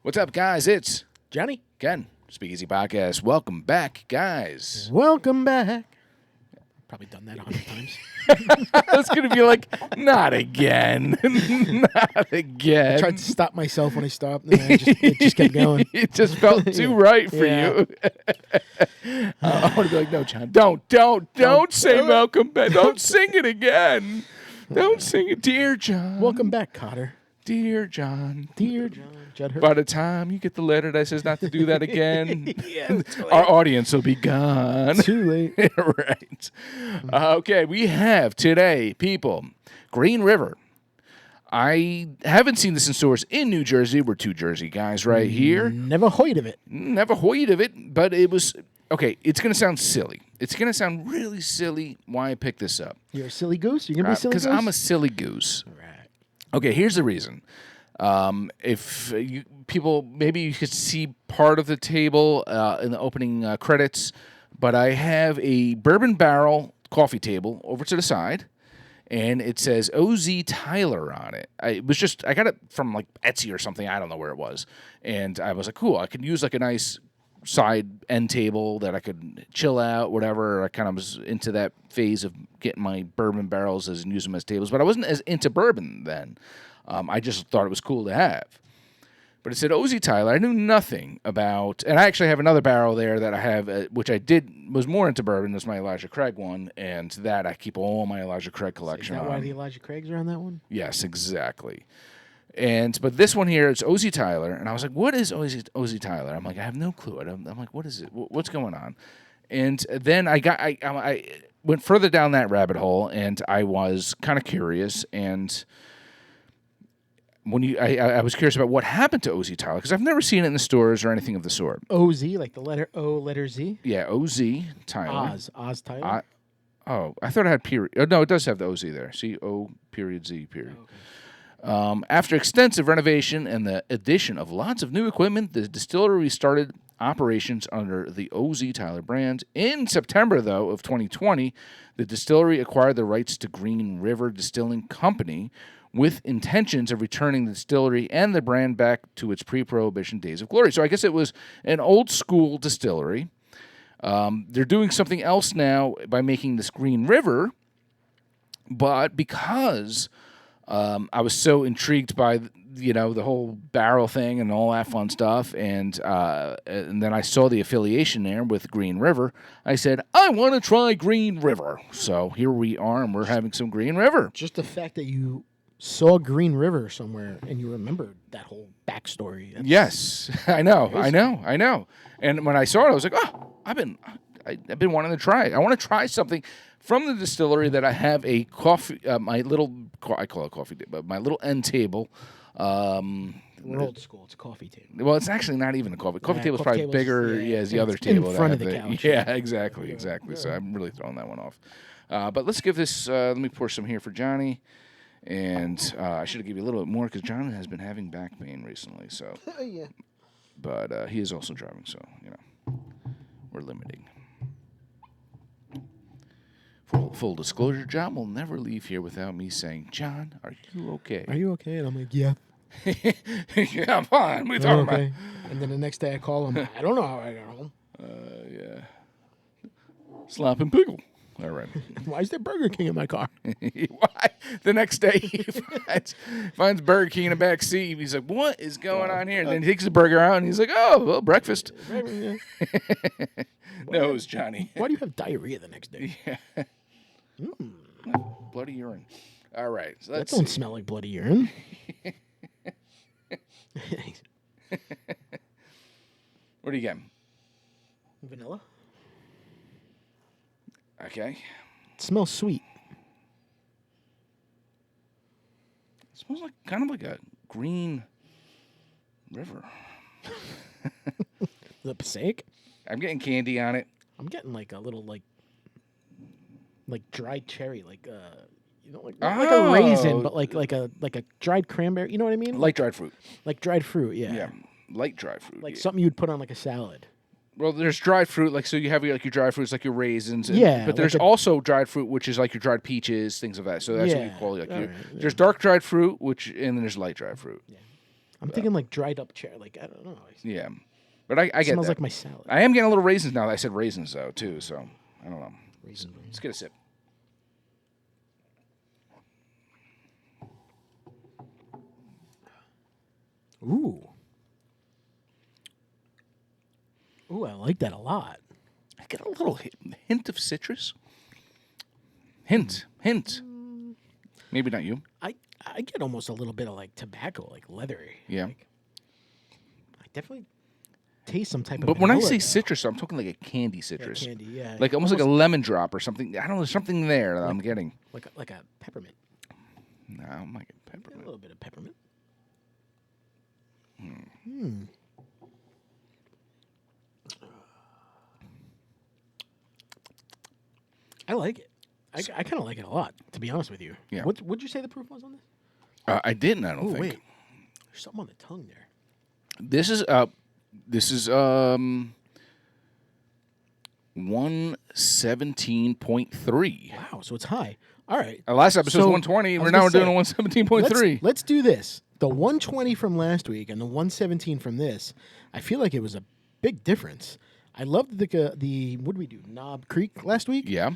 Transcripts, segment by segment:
What's up, guys? It's Johnny. Ken, Speakeasy Podcast. Welcome back, guys. Welcome back. Probably done that 100 times. I was going to be like, not again. Not again. I tried to stop myself when I stopped, and it just kept going. It just felt too right for you. I want to be like, no, John, don't say welcome back. Don't sing it again. Don't sing it. Dear John. Welcome back, Cotter. Dear John. Dear John. Judd Hurt. By the time you get the letter that says not to do that again, Yeah, our audience will be gone. Too late. Right. Okay, we have today, people, Green River. I haven't seen this in stores in New Jersey. We're two Jersey guys right here. Never heard of it. Never heard of it, but it was... Okay, it's going to sound silly. It's going to sound really silly why I picked this up. You're a silly goose? You're going to be a silly goose? Because I'm a silly goose. Right. Okay, here's the reason. If you people, maybe you could see part of the table in the opening credits, but I have a bourbon barrel coffee table over to the side, and it says O.Z. Tyler on it. I got it from like Etsy or something. I don't know where it was, and I was like, cool. I could use like a nice side end table that I could chill out, whatever. I kind of was into that phase of getting my bourbon barrels and use them as tables, but I wasn't as into bourbon then. I just thought it was cool to have. But it said O.Z. Tyler. I knew nothing about, and I actually have another barrel there that I have, which was more into bourbon. That's my Elijah Craig one, and that I keep all my Elijah Craig collection on. Is that why the Elijah Craigs are on that one? Yes, exactly. But this one here, it's O.Z. Tyler, and I was like, what is O.Z. Tyler? I'm like, I have no clue. I'm like, what is it? What's going on? And then I went further down that rabbit hole, and I was kind of curious, and I was curious about what happened to O.Z. Tyler, because I've never seen it in the stores or anything of the sort. O-Z, like the letter O, letter Z? Yeah, O.Z. Tyler. Oz Tyler? I thought it had period. Oh, no, it does have the O.Z. there. C-O period Z period. Oh, okay. After extensive renovation and the addition of lots of new equipment, the distillery started operations under the O.Z. Tyler brand. In September, though, of 2020, the distillery acquired the rights to Green River Distilling Company, with intentions of returning the distillery and the brand back to its pre-prohibition days of glory. So I guess it was an old-school distillery. They're doing something else now by making this Green River, but because I was so intrigued by the whole barrel thing and all that fun stuff, and then I saw the affiliation there with Green River, I said, I want to try Green River. So here we are, and we're having some Green River. Just the fact that you saw Green River somewhere and you remembered that whole backstory. Yes, I know. And when I saw it, I was like, oh, I've been wanting to try it. I want to try something from the distillery that I have a coffee, I call it coffee, but my little end table. We're old school. It's a coffee table. Well, it's actually not even a coffee. Coffee table is probably bigger. As the other table. In front of the couch. Yeah, exactly. So I'm really throwing that one off. But let's give this, let me pour some here for Johnny. And I should have given you a little bit more because John has been having back pain recently. So, yeah. But he is also driving, so we're limiting. Full disclosure, John will never leave here without me saying, "John, are you okay? Are you okay?" And I'm like, "Yeah." Yeah, I'm fine. What are you talking about? And then the next day I call him. I don't know how I got home. Yeah. Slap and pickle. All right. Why is there Burger King in my car? Why? The next day he finds Burger King in the back seat. He's like, what is going on here? And then he takes the burger out and he's like, oh, well, breakfast. Yeah. No, it was Johnny. Why do you have diarrhea the next day? Yeah. Bloody urine. All right. So that don't smell like bloody urine. What do you get? Vanilla. Okay. It smells sweet. It smells like kind of like a green river. The Passaic? I'm getting candy on it. I'm getting like a little like dried cherry, like like a raisin, but like a dried cranberry. You know what I mean? Light dried fruit. Like dried fruit, yeah. Yeah, light dried fruit. Like something you'd put on like a salad. Well, there's dried fruit, like so you have your dried fruits, like your raisins. Yeah, but there's also dried fruit, which is like your dried peaches, things of that. So that's what you call it. Right, there's dark dried fruit, and then there's light dried fruit. Yeah. I'm thinking like dried up cherry. Like I don't know. Yeah, but I get smells that. like my salad. I am getting a little raisins now that I said raisins, though, too, so I don't know. Let's get a sip. Ooh. Ooh, I like that a lot. I get a little hint of citrus. Hint. Maybe not you. I get almost a little bit of like tobacco, like leathery. Yeah. Like, I definitely taste some type of. But when I vanilla, say though. citrus, I'm talking like a candy citrus. Candy, yeah. Like almost like a lemon drop or something. I don't know, there's something there that I'm getting. like a peppermint. No, I might get A peppermint. little bit of peppermint. I like it. I kind of like it a lot, to be honest with you. Yeah. What'd you say the proof was on this? I didn't, I don't think. Wait. There's something on the tongue there. This is 117.3. Wow, so it's high. All right. Last episode was So, 120. I We're was now gonna doing say, a 117.3. Let's do this. The 120 from last week and the 117 from this. I feel like it was a big difference. I loved the what did we do? Knob Creek last week? Yeah.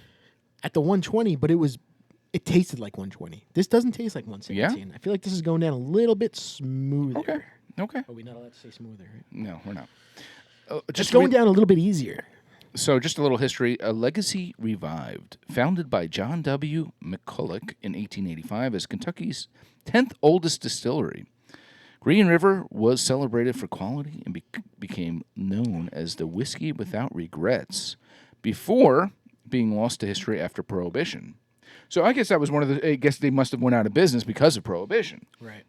At the 120, but it tasted like 120. This doesn't taste like 117. I feel like this is going down a little bit smoother. Okay. Are we not allowed to say smoother, right? No, we're not. Just going down a little bit easier. So, just a little history. A legacy revived, founded by John W. McCulloch in 1885 as Kentucky's 10th oldest distillery. Green River was celebrated for quality and became known as the whiskey without regrets before being lost to history after Prohibition. So, I guess that was I guess they must have went out of business because of Prohibition. Right.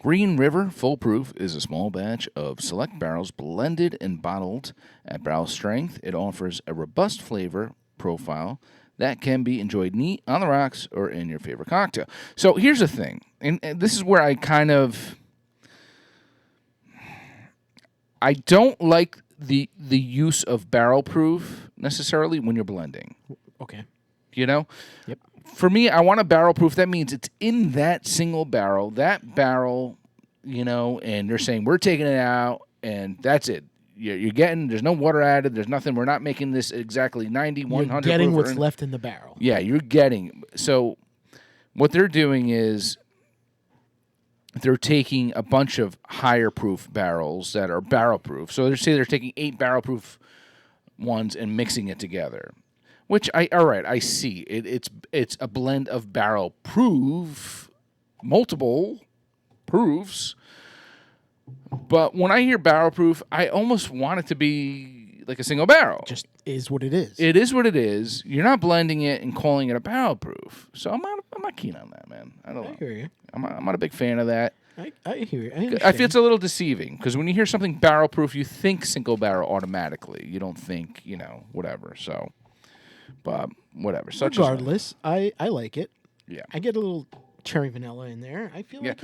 Green River Full Proof is a small batch of select barrels blended and bottled at barrel strength. It offers a robust flavor profile that can be enjoyed neat, on the rocks, or in your favorite cocktail. So here's the thing, and this is where I don't like the use of barrel proof necessarily when you're blending. Okay. You know? Yep. For me, I want a barrel proof. That means it's in that single barrel, and they're saying we're taking it out, and that's it. You're getting, there's no water added, there's nothing. We're not making this exactly 90, 100 You're getting proof. what's left in the barrel. Yeah, you're getting. So what they're doing is they're taking a bunch of higher proof barrels that are barrel proof. So they're taking 8 barrel proof ones and mixing it together. Which I see. It's a blend of barrel proof, multiple proofs. But when I hear barrel proof, I almost want it to be like a single barrel. Just is what it is. It is what it is. You're not blending it and calling it a barrel proof. So I'm not keen on that, man. I don't know. I hear you. I'm not a big fan of that. I hear you. I feel it's a little deceiving because when you hear something barrel proof, you think single barrel automatically. You don't think, whatever. So. But whatever. Regardless, I like it. Yeah. I get a little cherry vanilla in there. I feel like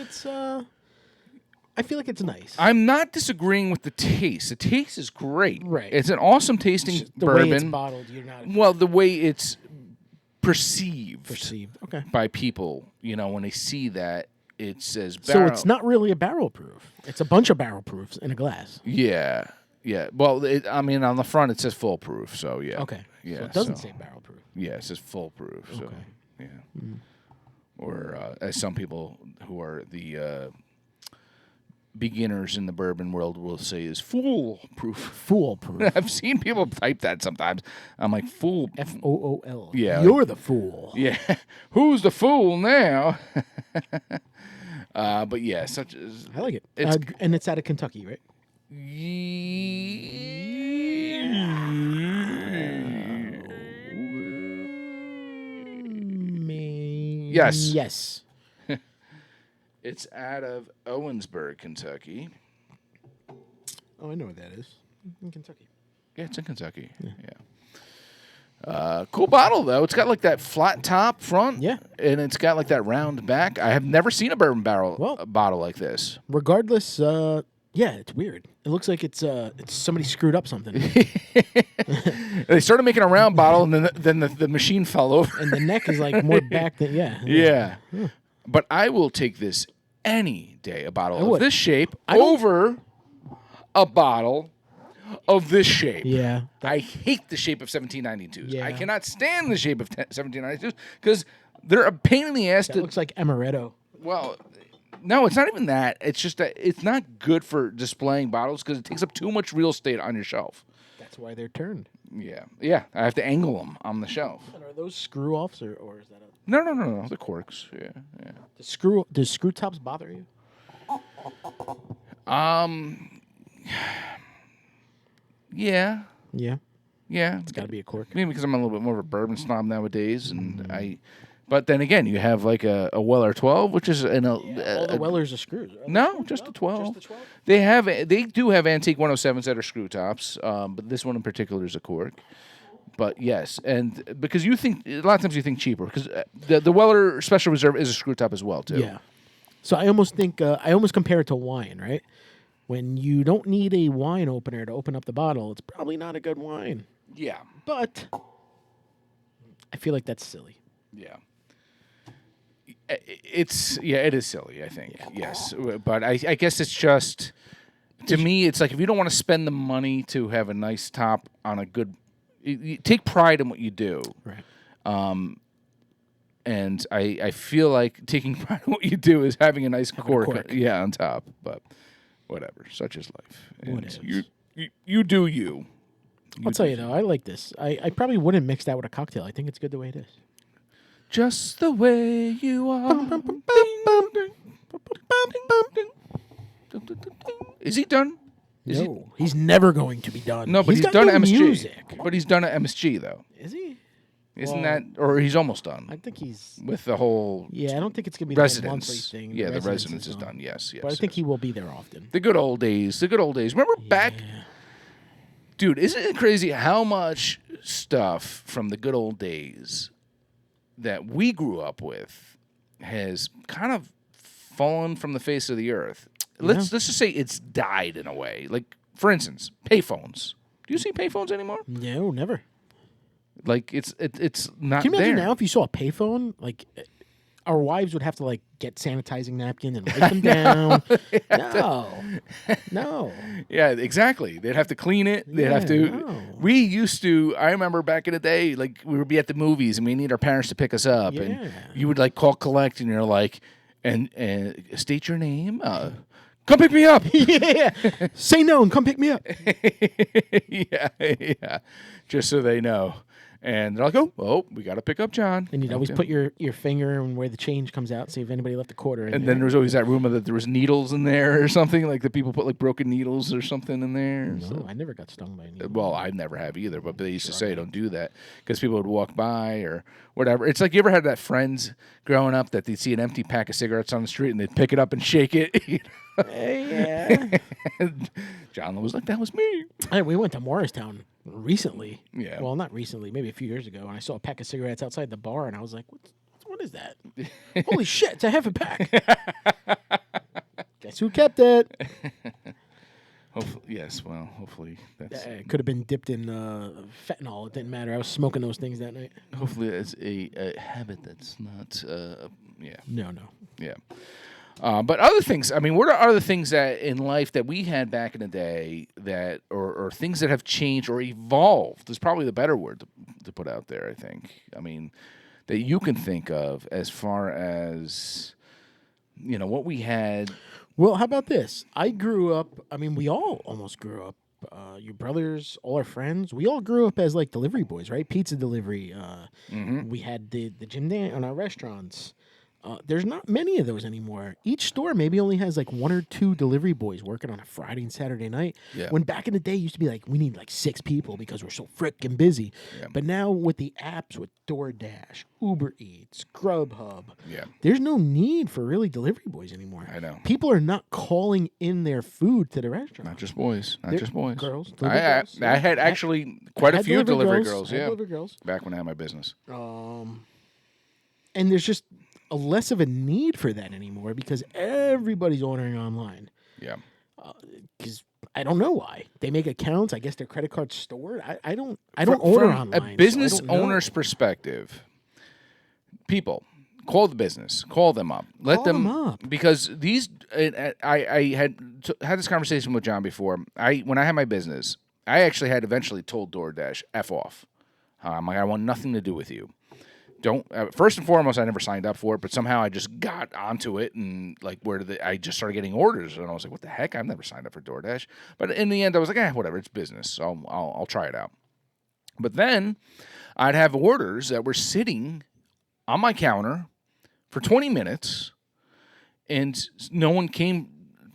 it's nice. I'm not disagreeing with the taste. The taste is great. Right. It's an awesome tasting the bourbon. way it's bottled, you're not Well, the way it's perceived Okay. by people, when they see that it says barrel. So it's not really a barrel proof. It's a bunch of barrel proofs in a glass. Yeah. Yeah. Well, on the front it says full proof, so yeah. Okay. Yeah. So it doesn't say barrel proof. Yeah, it says full proof. So Okay. yeah. Or as some people who are the beginners in the bourbon world will say is foolproof. Foolproof. I've seen people type that sometimes. I'm like, fool. FOOL. Yeah. You're the fool. Yeah. Who's the fool now? But yeah, such as. I like it. It's, And it's out of Kentucky, right? Yes. Yes. It's out of Owensburg, Kentucky. Oh, I know where that is. In Kentucky. Yeah, it's in Kentucky. Yeah. Cool bottle, though. It's got like that flat top front. Yeah. And it's got like that round back. I have never seen a bourbon bottle like this. Regardless, yeah, it's weird. It looks like it's somebody screwed up something. They started making a round bottle, and then the machine fell over. And the neck is like more back than, Yeah. But I will take this any day a bottle would. of this shape over a bottle of this shape. Yeah. I hate the shape of 1792s. Yeah. I cannot stand the shape of 1792s because they're a pain in the ass. That looks like amaretto. Well, no, it's not even that. It's just that it's not good for displaying bottles because it takes up too much real estate on your shelf. That's why they're turned. Yeah. I have to angle them on the shelf. And are those screw offs or is that a... No. The corks. Yeah. Does screw tops bother you? Yeah. Yeah. It's got to be a cork. Maybe because I'm a little bit more of a bourbon snob nowadays, and But then again, you have like a Weller 12, which is all the Wellers are screws. No, just the 12. Just the 12? They do have antique 107s that are screw tops, but this one in particular is a cork. But yes, and because you think a lot of times you think cheaper because the Weller Special Reserve is a screw top as well too. Yeah. So I almost think I almost compare it to wine, right? When you don't need a wine opener to open up the bottle, it's probably not a good wine. Yeah. But I feel like that's silly. Yeah. It is silly, I think. Yeah. Yes. But I guess it's just, to me, it's like if you don't want to spend the money to have a nice top on a good, you take pride in what you do. Right. And I feel like taking pride in what you do is having a nice cork. On top. But whatever, such is life. And you do you. I'll tell you though, I like this. I probably wouldn't mix that with a cocktail. I think it's good the way it is. Just the way you are. Is he done? No, he's never going to be done. No, but he's got done no at MSG. music. But he's done at MSG though. Is he? Isn't that, or he's almost done? I think he's with the whole. Yeah, I don't think it's gonna be residence. the monthly thing. Yeah, the residence is done. Yes. But I think he will be there often. The good old days. Remember back, dude? Isn't it crazy how much stuff from the good old days that we grew up with has kind of fallen from the face of the earth? Let's just say it's died in a way. Like, for instance, payphones. Do you see payphones anymore? No, never. Like it's not. Can you imagine there. now if you saw a payphone? Like, our wives would have to like get sanitizing napkins and wipe them down. No. Yeah, exactly. They'd have to clean it. They'd have to. No. We used to. I remember back in the day, like we would be at the movies and we need our parents to pick us up, and you would like call collect, and you're like, and state your name. Come pick me up. Yeah. Say no and come pick me up. Yeah. Just so they know. And they're like, oh, we got to pick up John. And you'd always put your finger in where the change comes out, see if anybody left a quarter in there. And then there was always that rumor that there was needles in there or something, like the people put like broken needles or something in there. No, so. I never got stung by a needle. Well, I never have either, but they used to say don't do that because people would walk by or whatever. It's like you ever had that friends growing up that they'd see an empty pack of cigarettes on the street and they'd pick it up and shake it. Yeah. And John was like, that was me. We went to Morristown recently. Yeah. Well, not recently, maybe a few years ago, and I saw a pack of cigarettes outside the bar, and I was like, what is that? Holy shit, it's a half a pack. Guess who kept it? Hopefully that's... It could have been dipped in fentanyl. It didn't matter. I was smoking those things that night. Hopefully it's a habit that's not... No. Yeah. But other things, I mean, what are other things that in life that we had back in the day that, or things that have changed or evolved is probably the better word to put out there, I think. I mean, that you can think of as far as, what we had. Well, how about this? I grew up, we all almost grew up. Your brothers, all our friends, we all grew up as like delivery boys, right? Pizza delivery. We had the gym dance in our restaurants. There's not many of those anymore. Each store maybe only has like one or two delivery boys working on a Friday and Saturday night. Yeah. When back in the day, it used to be like, we need like 6 people because we're so frickin' busy. Yeah. But now with the apps, with DoorDash, Uber Eats, Grubhub, Yeah. there's no need for really delivery boys anymore. I know. People are not calling in their food to the restaurant. Not just boys. Girls. I had actually quite a few delivery girls. Yeah. Delivery girls. Back when I had my business. And there's just a less of a need for that anymore because everybody's ordering online. Yeah. Because I don't know why. They make accounts. I guess their credit card's stored. I don't order From online. a business so I don't know. owner's perspective, people, call the business. Call them up. Let Call them up. Because these. I had this conversation with John before. When I had my business, I actually had eventually told DoorDash, F off. I'm like, I want nothing to do with you. Don't. First and foremost, I never signed up for it, but somehow I just got onto it, and like, I just started getting orders, and I was like, what the heck? I've never signed up for DoorDash. But in the end, I was like, whatever, it's business, so I'll try it out. But then I'd have orders that were sitting on my counter for 20 minutes, and no one came.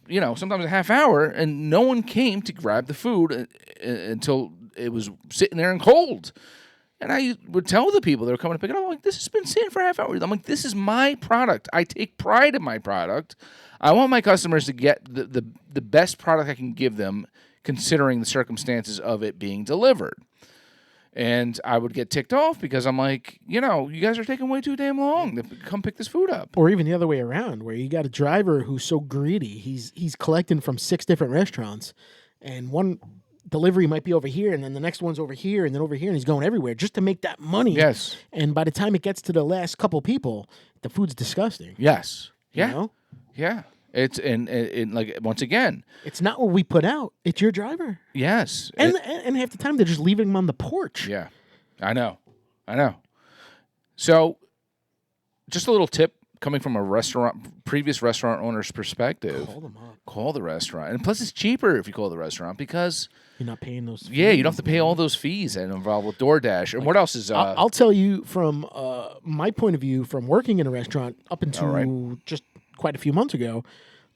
Sometimes a half hour, and no one came to grab the food until it was sitting there and cold. And I would tell the people that were coming to pick it up, I'm like, this has been sitting for a half hour. I'm like, this is my product. I take pride in my product. I want my customers to get the best product I can give them, considering the circumstances of it being delivered. And I would get ticked off because I'm like, you guys are taking way too damn long to come pick this food up. Or even the other way around, where you got a driver who's so greedy, he's collecting from 6 different restaurants, and one delivery might be over here, and then the next one's over here, and then over here, and he's going everywhere just to make that money. Yes. And by the time it gets to the last couple people, the food's disgusting. Yes. Yeah. You know? Yeah. It's and like, once again, it's not what we put out. It's your driver. Yes. And half the time they're just leaving him on the porch. Yeah. I know. So, just a little tip coming from a previous restaurant owner's perspective. Call them up. Call the restaurant. And plus, it's cheaper if you call the restaurant because you're not paying those fees. Yeah, you don't have to pay all those fees that involved with DoorDash. And what else is... I'll tell you from my point of view, from working in a restaurant up until just quite a few months ago,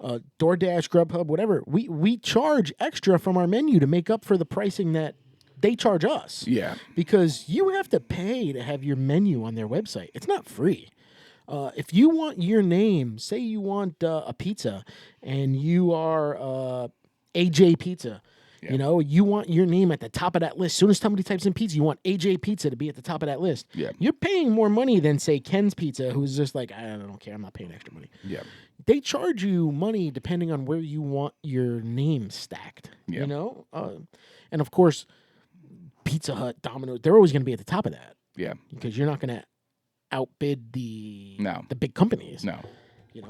DoorDash, Grubhub, whatever, we charge extra from our menu to make up for the pricing that they charge us. Yeah. Because you have to pay to have your menu on their website. It's not free. If you want your name, say you want a pizza, and you are AJ Pizza, you want your name at the top of that list. As soon as somebody types in pizza, you want AJ Pizza to be at the top of that list. Yeah. You're paying more money than, say, Ken's Pizza, who's just like, I don't care, I'm not paying extra money. Yeah. They charge you money depending on where you want your name stacked, And, of course, Pizza Hut, Domino's, they're always going to be at the top of that. Yeah. Because you're not going to outbid the big companies. No.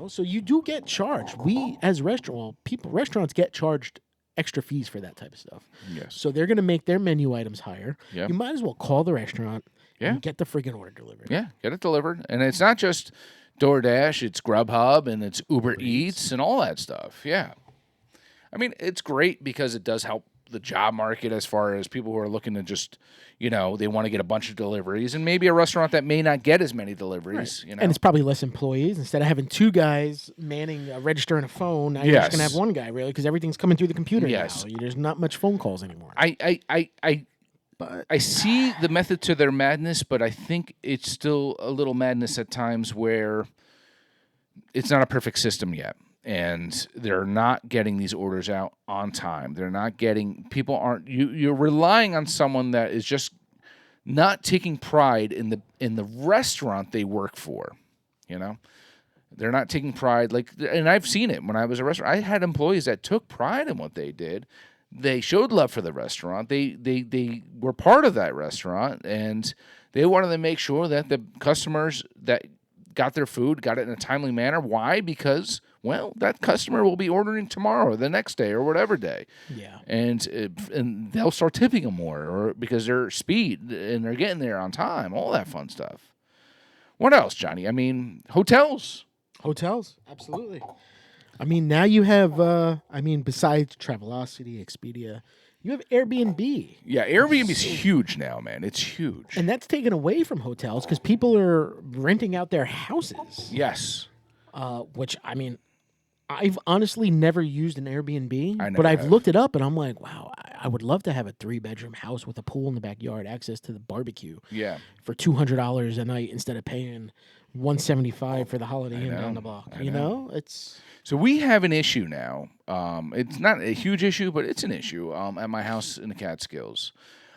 So you do get charged. We as restaurants get charged extra fees for that type of stuff. Yes. So they're going to make their menu items higher. Yeah. You might as well call the restaurant and get the friggin' order delivered. Yeah, get it delivered. And it's not just DoorDash, it's Grubhub and it's Uber Eats and all that stuff. Yeah. I mean, it's great because it does help the job market as far as people who are looking to just, they want to get a bunch of deliveries, and maybe a restaurant that may not get as many deliveries. Right. And it's probably less employees. Instead of having 2 guys manning a register and a phone, now you're just going to have 1 guy, really, because everything's coming through the computer now. There's not much phone calls anymore. I see the method to their madness, but I think it's still a little madness at times where it's not a perfect system yet. And they're not getting these orders out on time. They're not getting, you're relying on someone that is just not taking pride in the restaurant they work for, They're not taking pride, and I've seen it when I was a restaurant. I had employees that took pride in what they did. They showed love for the restaurant. They were part of that restaurant, and they wanted to make sure that the customers that got their food got it in a timely manner. Why? Because, that customer will be ordering tomorrow or the next day or whatever day. Yeah. And they'll start tipping them more, or because they're speed and they're getting there on time, all that fun stuff. What else, Johnny? I mean, hotels. Hotels, absolutely. I mean, now you have, besides Travelocity, Expedia, you have Airbnb. Yeah, Airbnb is huge now, man. It's huge. And that's taken away from hotels because people are renting out their houses. Yes. Which, I've honestly never used an Airbnb, but I've have. looked it up, and I'm like, wow, I would love to have a 3-bedroom house with a pool in the backyard, access to the barbecue. Yeah. For $200 a night instead of paying $175 for the Holiday Inn down the block. It's so we have an issue now. It's not a huge issue, but it's an issue at my house in the Catskills.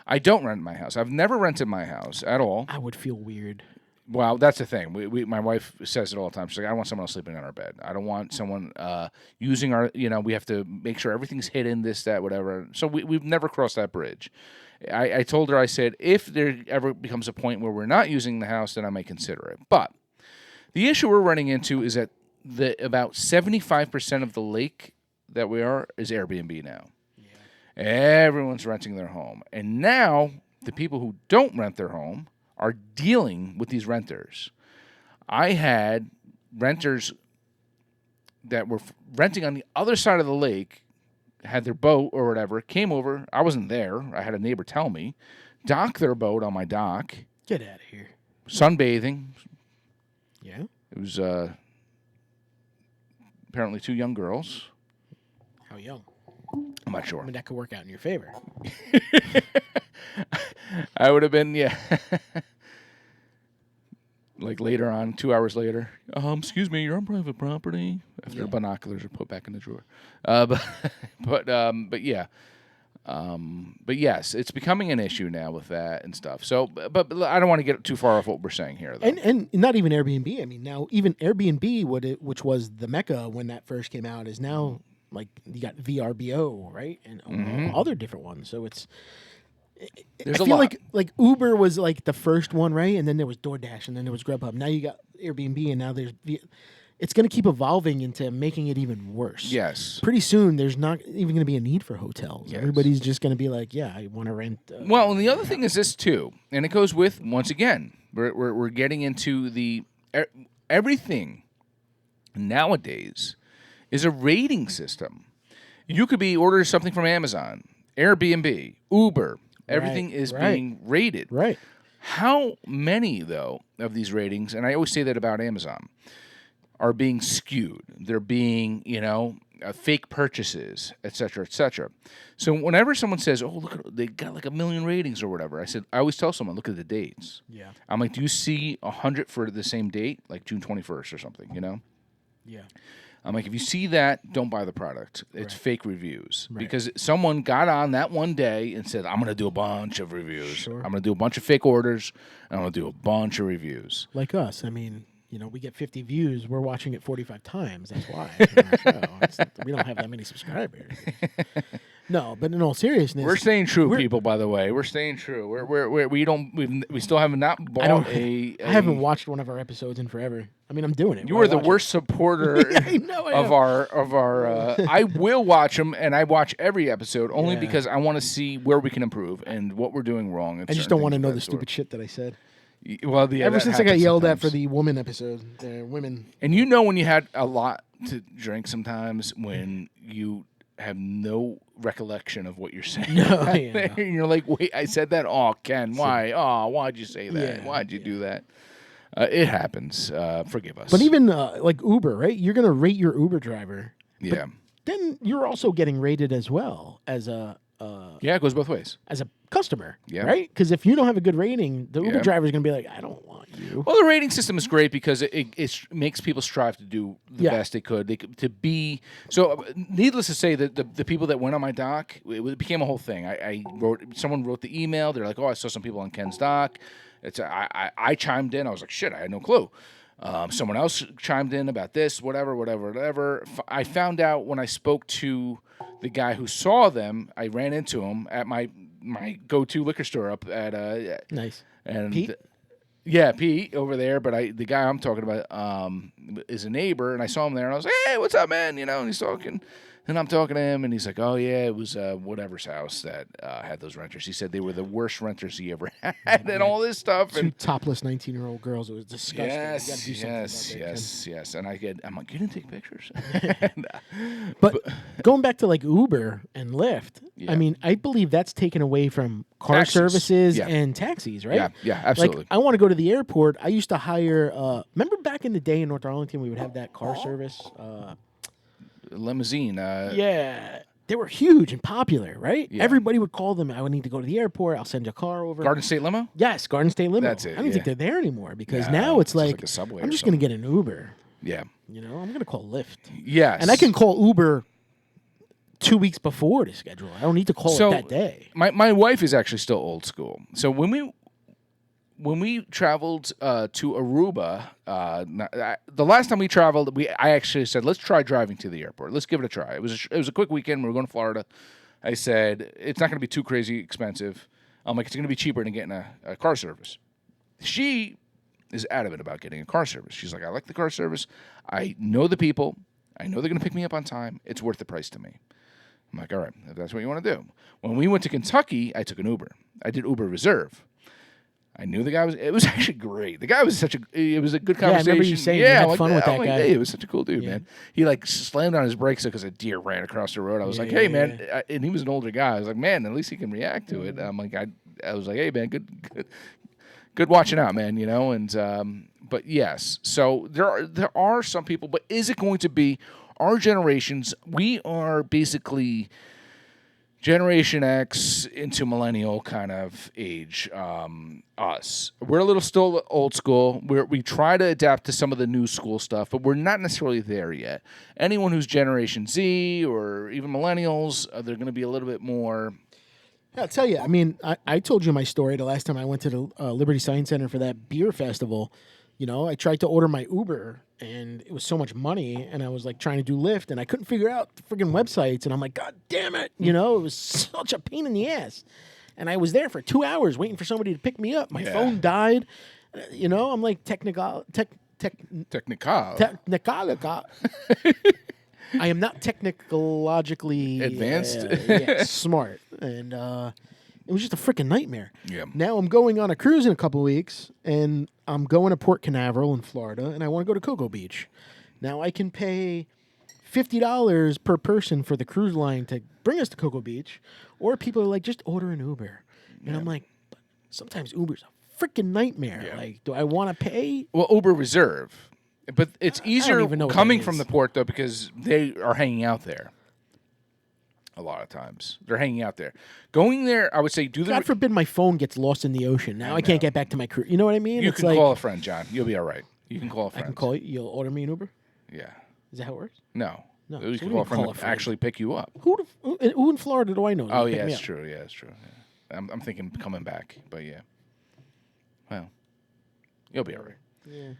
I don't rent my house. I've never rented my house at all. I would feel weird. Well, that's the thing. My wife says it all the time. She's like, I don't want someone else sleeping on our bed. I don't want someone using our, we have to make sure everything's hidden, this, that, whatever. So we've never crossed that bridge. I told her, I said, if there ever becomes a point where we're not using the house, then I may consider it. But The issue we're running into is that about 75% of the lake that we are is Airbnb now. Yeah. Everyone's renting their home. And now the people who don't rent their home are dealing with these renters. I had renters that were renting on the other side of the lake, had their boat or whatever, came over. I wasn't there. I had a neighbor tell me, dock their boat on my dock. Get out of here. Sunbathing. Yeah. It was apparently 2 young girls. How young? I'm not sure. I mean, that could work out in your favor. I would have been, yeah. Like later on, 2 hours later. Excuse me, you're on private property. After the binoculars are put back in the drawer. But yeah. But yes, it's becoming an issue now with that and stuff. So, but I don't want to get too far off what we're saying here, though. And not even Airbnb. I mean, now even Airbnb, which was the mecca when that first came out, is now like you got VRBO, right, and other different ones. So it's. There's I feel like Uber was like the first one, right, and then there was DoorDash, and then there was Grubhub. Now you got Airbnb, and now there's. It's going to keep evolving into making it even worse. Yes. Pretty soon, there's not even going to be a need for hotels. Yes. Everybody's just going to be like, yeah, I want to rent. Well, and the other thing is this, too, and it goes with, once again, we're getting into the everything nowadays is a rating system. You could be ordering something from Amazon, Airbnb, Uber. Everything is being rated. Right. How many, though, of these ratings, and I always say that about Amazon, are being skewed? They're being, fake purchases, et cetera, et cetera. So whenever someone says, oh, look, they got like 1 million ratings or whatever, I always tell someone, look at the dates. Yeah. I'm like, do you see 100 for the same date, like June 21st or something, Yeah. I'm like, if you see that, don't buy the product. It's fake reviews. Right. Because someone got on that one day and said, I'm going to do a bunch of reviews. Sure. I'm going to do a bunch of fake orders, and I'm going to do a bunch of reviews. Like us. I mean, we get 50 views. We're watching it 45 times. That's why. We don't have that many subscribers. No, but in all seriousness, we're staying true, people. By the way, we're staying true. We still have not bought I haven't watched one of our episodes in forever. I mean, I'm doing it. You are the worst supporter of our. I will watch them, and I watch every episode only because I want to see where we can improve and what we're doing wrong. I just don't want to know the stupid shit that I said. Well, ever since I got yelled at for the woman episode, women. And when you had a lot to drink, sometimes when you have no recollection of what you're saying. No, and you're like, wait, I said that? Oh, Ken, why? Oh, why'd you say that? Yeah, Why'd you do that? It happens. Forgive us. But even like Uber, right? You're going to rate your Uber driver. Yeah. Then you're also getting rated as well as a... yeah, it goes both ways. As a customer, yeah. Right? Because if you don't have a good rating, the Uber driver is going to be like, I don't want you. Well, the rating system is great because it makes people strive to do the best they could. To be so. Needless to say, that the people that went on my dock, it became a whole thing. Someone wrote the email. They're like, oh, I saw some people on Ken's dock. I chimed in. I was like, shit, I had no clue. Someone else chimed in about this, whatever. I found out when I spoke to the guy who saw them. I ran into him at my go-to liquor store up at nice. And Pete? Yeah, Pete over there. But the guy I'm talking about is a neighbor, and I saw him there, and I was like, hey, what's up, man? And he's talking. And I'm talking to him, and he's like, oh, yeah, it was whatever's house that had those renters. He said they were the worst renters he ever had and all this stuff. Two topless 19-year-old girls. It was disgusting. Yes. And I'm like, you didn't take pictures? But going back to like Uber and Lyft, I mean, I believe that's taken away from car services and taxis, right? Yeah, absolutely. Like, I want to go to the airport. I used to hire, remember back in the day in North Arlington, we would have that car service, limousine. Yeah. They were huge and popular, right? Yeah. Everybody would call them. I would need to go to the airport. I'll send you a car over. Garden State Limo? Yes, Garden State Limo. That's it. I don't think they're there anymore because now it's like a Subway. I'm just going to get an Uber. Yeah. I'm going to call Lyft. Yes. And I can call Uber 2 weeks before to schedule. I don't need to call it that day. My wife is actually still old school. So when we traveled to Aruba, the last time we traveled, I actually said, let's try driving to the airport. Let's give it a try. It was a quick weekend. We were going to Florida. I said, it's not going to be too crazy expensive. I'm like, it's going to be cheaper than getting a car service. She is adamant about getting a car service. She's like, I like the car service. I know the people. I know they're going to pick me up on time. It's worth the price to me. I'm like, all right, if that's what you want to do. When we went to Kentucky, I took an Uber. I did Uber Reserve. I knew the guy it was actually great. The guy was it was a good conversation. Yeah, I remember you saying you had fun with that guy. Hey, it was such a cool dude, man. He like slammed on his brakes because a deer ran across the road. I was like, hey, man. And he was an older guy. I was like, man, at least he can react to it. I'm like, I was like, hey, man, good watching out, man, you know? And, but yes, so there are some people, but is it going to be our generations? We are basically Generation X into millennial kind of age, us. We're a little still old school. We try to adapt to some of the new school stuff, but we're not necessarily there yet. Anyone who's Generation Z or even millennials, they're going to be a little bit more... Yeah, I'll tell you, I mean, I told you my story the last time I went to the Liberty Science Center for that beer festival. You know, I tried to order my Uber, and it was so much money, and I was, like, trying to do Lyft, and I couldn't figure out the friggin' websites, and I'm like, God damn it! You know, it was such a pain in the ass. And I was there for 2 hours waiting for somebody to pick me up. My phone died. You know, I'm like technical. I am not technologically advanced, smart, and it was just a freaking nightmare. Yeah. Now I'm going on a cruise in a couple weeks, and I'm going to Port Canaveral in Florida, and I want to go to Cocoa Beach. Now I can pay $50 per person for the cruise line to bring us to Cocoa Beach, or people are like, just order an Uber, and I'm like, but sometimes Uber's a freaking nightmare. Yeah. Like, do I want to pay? Well, Uber Reserve. But it's easier coming from the port, though, because they are hanging out there a lot of times. They're hanging out there. Going there, I would say, God forbid my phone gets lost in the ocean. Now I can't get back to my crew. You know what I mean? You can call a friend, John. You'll be all right. You can call a friend. I can call you. You'll order me an Uber? Yeah. Is that how it works? No. No. You can call a friend to actually pick you up. Who in Florida do I know? Oh, yeah, it's true. Yeah, it's true. Yeah. I'm thinking coming back, but yeah. Well, you'll be all right. Yeah.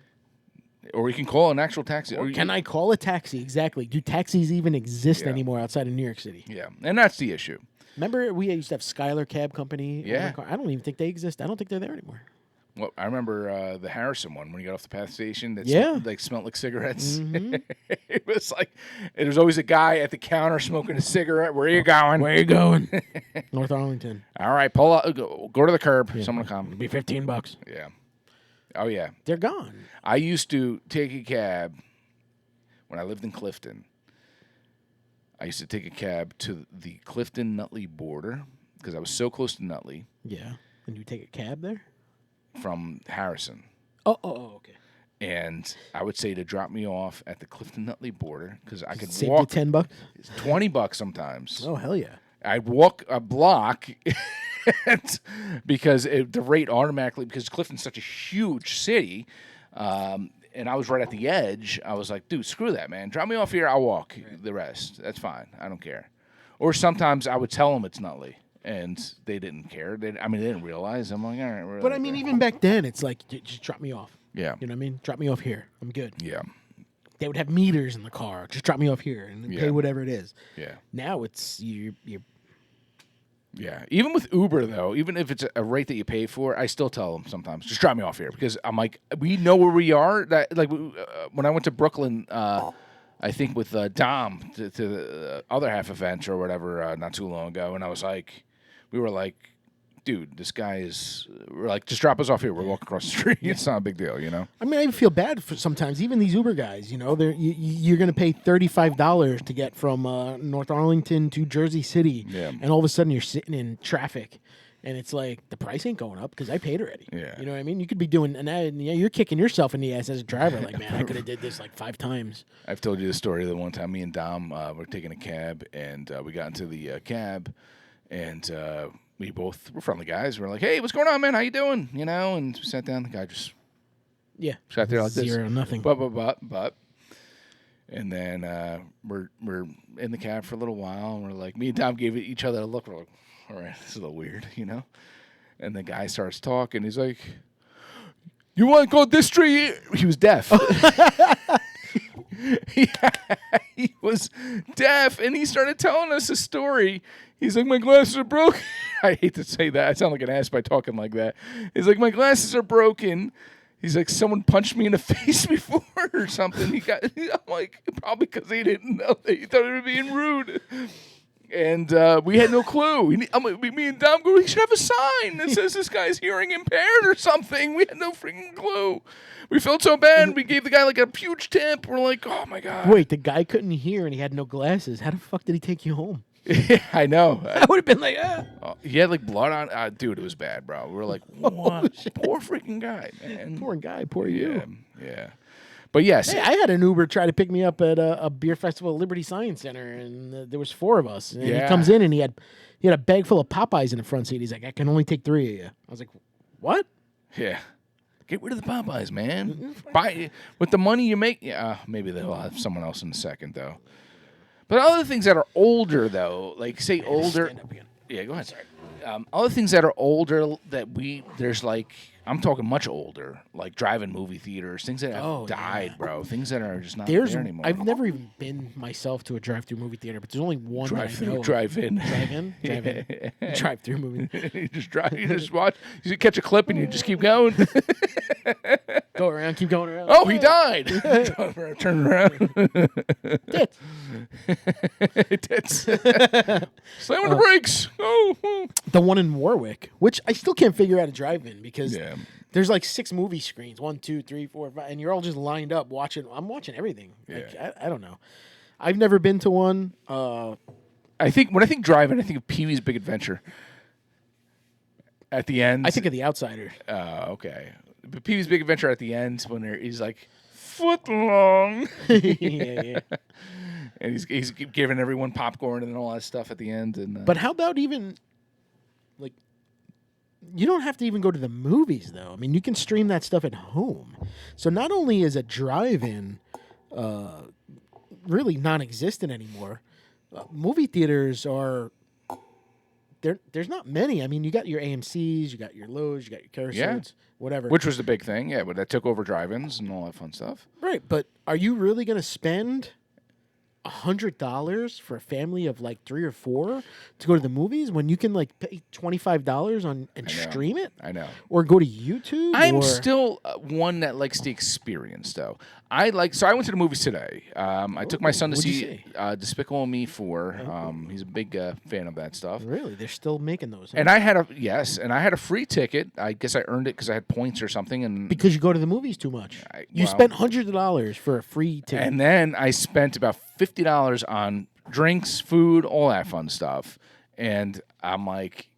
Or you can call an actual taxi. Or can I call a taxi? Exactly. Do taxis even exist anymore outside of New York City? Yeah, and that's the issue. Remember we used to have Skylar Cab Company? Yeah. I don't even think they exist. I don't think they're there anymore. Well, I remember the Harrison one when you got off the path station that smelled like cigarettes. Mm-hmm. It was like there was always a guy at the counter smoking a cigarette. Where are you going? Where are you going? North Arlington. All right, pull up. Go to the curb. Yeah. Someone will come. It'll be $15. Yeah. Oh, yeah. They're gone. I used to take a cab when I lived in Clifton. I used to take a cab to the Clifton-Nutley border because I was so close to Nutley. Yeah. And you take a cab there? From Harrison. Oh, okay. And I would say to drop me off at the Clifton-Nutley border because I could save walk. You $10? $20 sometimes. Oh, hell yeah. I'd walk a block because the rate automatically, because Clifton's such a huge city, and I was right at the edge, I was like, dude, screw that, man. Drop me off here, I'll walk the rest. That's fine. I don't care. Or sometimes I would tell them it's Nutley, and they didn't care. They didn't realize. I'm like, all right. But I mean, even back then, it's like, just drop me off. Yeah. You know what I mean? Drop me off here. I'm good. Yeah. They would have meters in the car. Just drop me off here and pay whatever it is. Yeah. Now it's you're. Yeah. Even with Uber, though, even if it's a rate that you pay for, I still tell them sometimes, just drop me off here because I'm like, we know where we are. That like when I went to Brooklyn, I think with Dom to the other half event or whatever not too long ago, and I was like, we were like, dude, this guy is. We're like, just drop us off here. We're walking across the street. It's not a big deal, you know. I mean, I feel bad for sometimes. Even these Uber guys, you know, you're going to pay $35 to get from North Arlington to Jersey City, and all of a sudden you're sitting in traffic, and it's like the price ain't going up because I paid already. Yeah, you know what I mean. You could be doing, and you're kicking yourself in the ass as a driver. Like, man, I could have did this like 5 times. I've told you the story that one time me and Dom were taking a cab, and we got into the cab, and. We both were friendly guys. We're like, hey, what's going on, man? How you doing? You know, and we sat down. The guy just sat there like this. 0-0. But. And then we're in the cab for a little while, and we're like, me and Tom gave each other a look. We're like, all right, this is a little weird, you know? And the guy starts talking. He's like, you want to go this street? He was deaf. He was deaf, and he started telling us a story. He's like, my glasses are broken. I hate to say that. I sound like an ass by talking like that. He's like, my glasses are broken. He's like, someone punched me in the face before or something. I'm like, probably because he didn't know that. He thought he was being rude. And we had no clue. Me and Dom go, we should have a sign that says this guy's hearing impaired or something. We had no freaking clue. We felt so bad. We gave the guy like a huge tip. We're like, oh my God. Wait, the guy couldn't hear and he had no glasses. How the fuck did he take you home? Yeah, I know. I would have been like, He had like blood on. Dude, it was bad, bro. We were like, what? Poor freaking guy, man. Poor guy, poor you. Yeah. But yes. Hey, I had an Uber try to pick me up at a beer festival at Liberty Science Center, and there was 4 of us. And he comes in and he had a bag full of Popeyes in the front seat. He's like, I can only take 3 of you. I was like, what? Yeah. Get rid of the Popeyes, man. Buy with the money you make. Yeah, maybe they'll have someone else in a second, though. But other things that are older, though, like say older. Stand up again. Yeah, go ahead. Sorry. Other things that are older that there's like, I'm talking much older, like drive-in movie theaters, things that have died, bro. Things that are just not there anymore. I've never even been myself to a drive-through movie theater, but there's only one drive-in. Drive-in? Drive-through movie. You just watch. You catch a clip and you just keep going. Go around, keep going around. Oh, he died. Turn around. Tits. Tits. Slam on the brakes. Oh. The one in Warwick, which I still can't figure out a drive-in because there's like 6 movie screens, 1, 2, 3, 4, 5, and you're all just lined up watching. I'm watching everything. Yeah. Like, I don't know. I've never been to one. When I think drive-in, I think of Pee-wee's Big Adventure. At the end, I think of The Outsider. Okay. But Pee-wee's Big Adventure at the end when he's like foot long. Yeah. And he's giving everyone popcorn and all that stuff at the end. And but how about even like you don't have to even go to the movies though. I mean, you can stream that stuff at home. So not only is a drive-in really non-existent anymore, movie theaters are. There's not many. I mean, you got your AMCs, you got your Lowe's, you got your Carousels, whatever. Which was the big thing, yeah. But that took over drive-ins and all that fun stuff. Right, but are you really going to spend $100 for a family of like 3 or 4 to go to the movies when you can like pay $25 and stream it? I know. Or go to YouTube? I'm still one that likes the experience, though. I went to the movies today. I took my son to see Despicable Me 4. He's a big fan of that stuff. Really? They're still making those? Huh? And I had a free ticket. I guess I earned it because I had points or something. And because you go to the movies too much. You spent hundreds of dollars for a free ticket. And then I spent about $50 on drinks, food, all that fun stuff. And I'm like,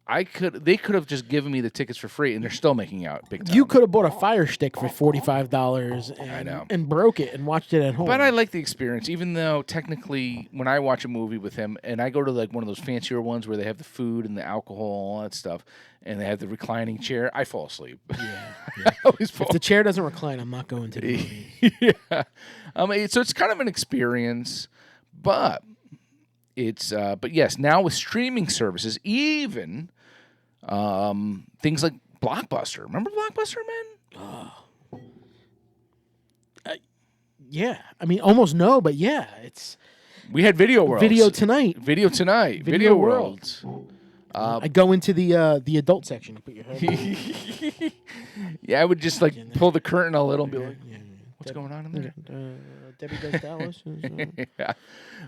they could have just given me the tickets for free, and they're still making out big time. You could have bought a Fire Stick for $45 and broke it and watched it at home. But I like the experience, even though technically when I watch a movie with him, and I go to like one of those fancier ones where they have the food and the alcohol and all that stuff, and they have the reclining chair, I fall asleep. Yeah. I always fall. If the chair doesn't recline, I'm not going to the movie. Yeah. So it's kind of an experience, but it's but yes, now with streaming services, even things like Blockbuster. Remember Blockbuster, man? Yeah. I mean, almost no, but yeah, it's. We had Video World. Video Tonight. Video World. I go into the adult section. Put your head. Yeah, I would just like pull the curtain a little and be like, what's going on in there? Debbie Does Dallas. Yeah.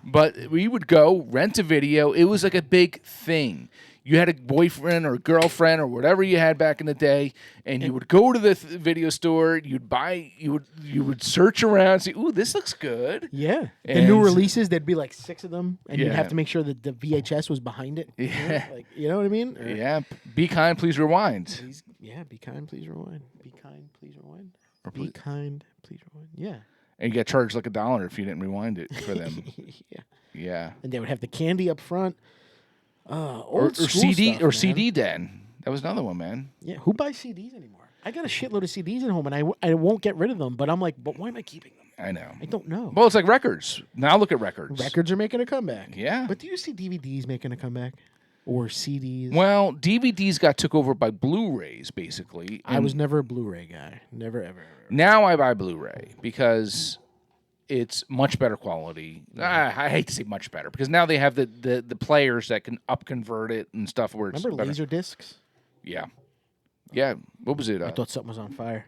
But we would go rent a video. It was like a big thing. You had a boyfriend or a girlfriend or whatever you had back in the day, and you would go to the video store. You would search around, see, ooh, this looks good. Yeah, the new releases, there'd be like 6 of them, and you'd have to make sure that the VHS was behind it. Yeah, you know what I mean? Yeah. Be kind, please rewind. Be kind, please rewind. Be kind, please rewind. Be kind, please rewind. Yeah. And you got charged like $1 if you didn't rewind it for them. Yeah. Yeah. And they would have the candy up front. Or CD stuff, or man. CD Den. That was another one, man. Yeah, who buys CDs anymore? I got a shitload of CDs at home, and I won't get rid of them. But I'm like, but why am I keeping them? I know. I don't know. Well, it's like records. Now look at records. Records are making a comeback. Yeah. But do you see DVDs making a comeback? Or CDs? Well, DVDs got took over by Blu-rays, basically. I was never a Blu-ray guy. Never, ever. Now I buy Blu-ray because it's much better quality. I hate to say much better because now they have the players that can convert it and stuff where it's Remember better. laser discs? Yeah. Yeah. What was it? I thought something was on fire.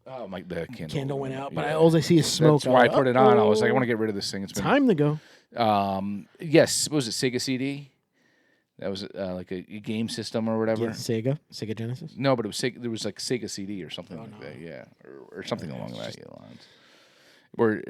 Oh my! The Candle went out, but Yeah. all I see is smoke. That's why I put it on. I was like, I "Uh-oh, want to get rid of this thing. It's been time to go. Yes. What was it Sega CD? That was like a game system or whatever. Yeah, Sega Genesis. No, but it was Sega, there was like Sega CD or something like that. Yeah, or something along that lines. Where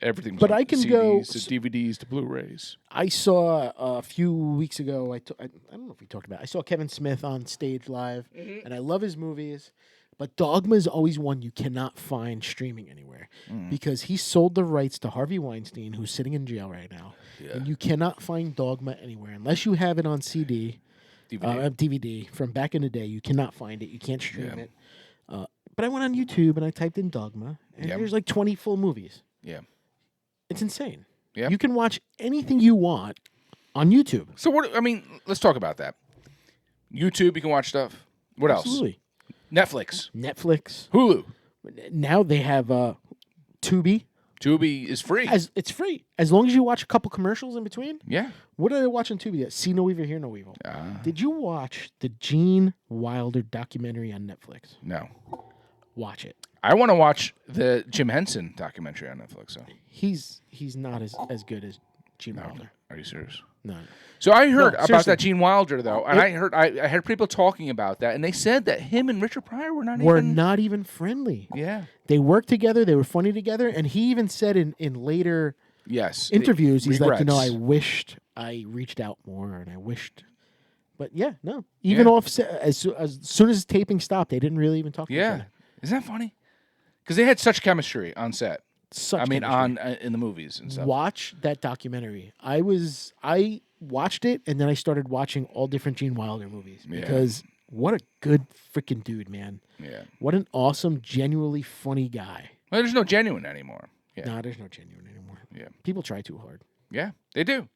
everything was But on I can CDs go- to DVDs to Blu-rays. I saw a few weeks ago. I don't know if we talked about it. I saw Kevin Smith on stage live, and I love his movies. But Dogma is always one you cannot find streaming anywhere because he sold the rights to Harvey Weinstein, who's sitting in jail right now. Yeah. And you cannot find Dogma anywhere unless you have it on CD, DVD from back in the day. You cannot find it. You can't stream it. But I went on YouTube and I typed in Dogma, and there's like 20 full movies. Yeah. It's insane. Yeah. You can watch anything you want on YouTube. So let's talk about that. YouTube, you can watch stuff. What Absolutely. else? Netflix, Hulu. Hulu. Now they have Tubi. Tubi is free. It's free as long as you watch a couple commercials in between. Yeah. What did I watch on Tubi? See No Evil, Hear No Evil. Did you watch the Gene Wilder documentary on Netflix? No. Watch it. I want to watch the Jim Henson documentary on Netflix. So. He's not as good as Gene Wilder. Are you serious? No. So I heard about seriously. that Gene Wilder though, and I heard people talking about that, and they said that him and Richard Pryor were not even friendly. Yeah. They worked together. They were funny together, and he even said in later interviews, he's like, I wished I reached out more, and I wished. But even offset as soon as taping stopped, they didn't really even talk to each other. Isn't that funny? Because they had such chemistry on set. Chemistry. In the movies and stuff. Watch that documentary. I watched it, and then I started watching all different Gene Wilder movies because what a good freaking dude, man. Yeah. What an awesome, genuinely funny guy. Well, there's no genuine anymore. Yeah. No, there's no genuine anymore. Yeah. People try too hard. Yeah, they do.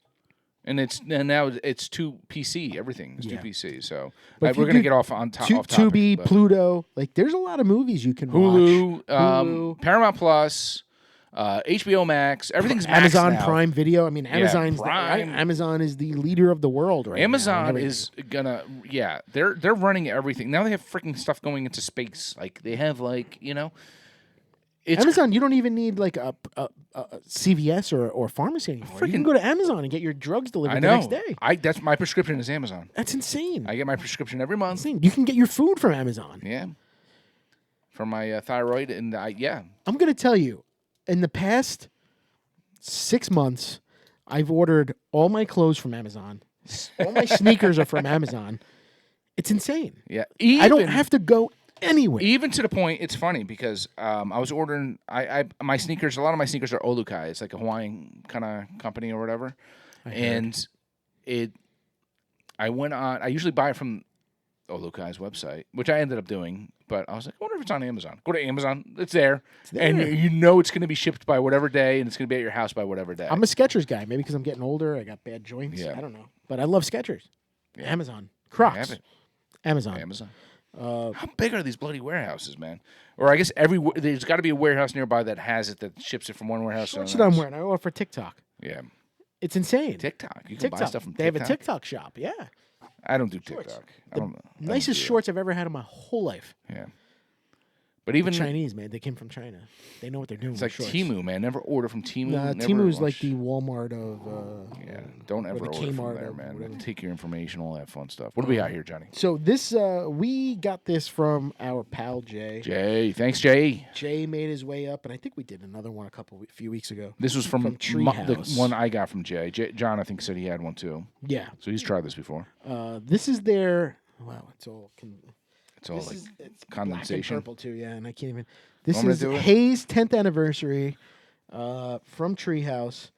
And now it's too PC. Everything is too PC. So we're gonna get off off topic. Tubi, Pluto, like there's a lot of movies you can watch. Hulu, Paramount Plus, HBO Max. Everything's Amazon Max now. Prime Video. I mean, Amazon's Prime. Amazon is the leader of the world right now. Amazon is gonna they're running everything now. They have freaking stuff going into space. Like they have Amazon, you don't even need like a CVS or pharmacy anymore. You can go to Amazon and get your drugs delivered the next day. That's my prescription is Amazon. That's insane. I get my prescription every month. You can get your food from Amazon. Yeah. For my thyroid and I'm going to tell you, in the past 6 months, I've ordered all my clothes from Amazon. All my sneakers are from Amazon. It's insane. Yeah. I don't have to go anywhere. Even to the point, it's funny because I was ordering my sneakers. A lot of my sneakers are Olukai. It's like a Hawaiian kind of company or whatever. I went on. I usually buy it from Olukai's website, which I ended up doing. But I was like, I wonder if it's on Amazon. Go to Amazon. It's there. And you know it's going to be shipped by whatever day, and it's going to be at your house by whatever day. I'm a Skechers guy. Maybe because I'm getting older. I got bad joints. Yeah. I don't know. But I love Skechers. Yeah. Amazon. Crocs. Amazon. How big are these bloody warehouses, man? Or I guess there's got to be a warehouse nearby that has it, that ships it from one warehouse to the That's next. what I'm wearing. I order for TikTok. Yeah. It's insane. TikTok. You can buy stuff from TikTok. They have a TikTok shop. Yeah. I don't do TikTok. Nicest shorts I've ever had in my whole life. Yeah. But even Chinese, man, they came from China. They know what they're doing. It's like shorts. Temu, man. Never order from Temu. Nah, Temu's like the Walmart of. Don't ever order from there, man. Take your information, all that fun stuff. What do we got here, Johnny? So this, we got this from our pal Jay. Thanks, Jay. Jay made his way up, and I think we did another one a few weeks ago. This was from Treehouse. The one I got from Jay. John, I think, said he had one too. Yeah. So he's tried this before. This is their. Wow, it's all it's condensation. Black and purple too, yeah, and I can't even. This is Haze 10th anniversary from Treehouse.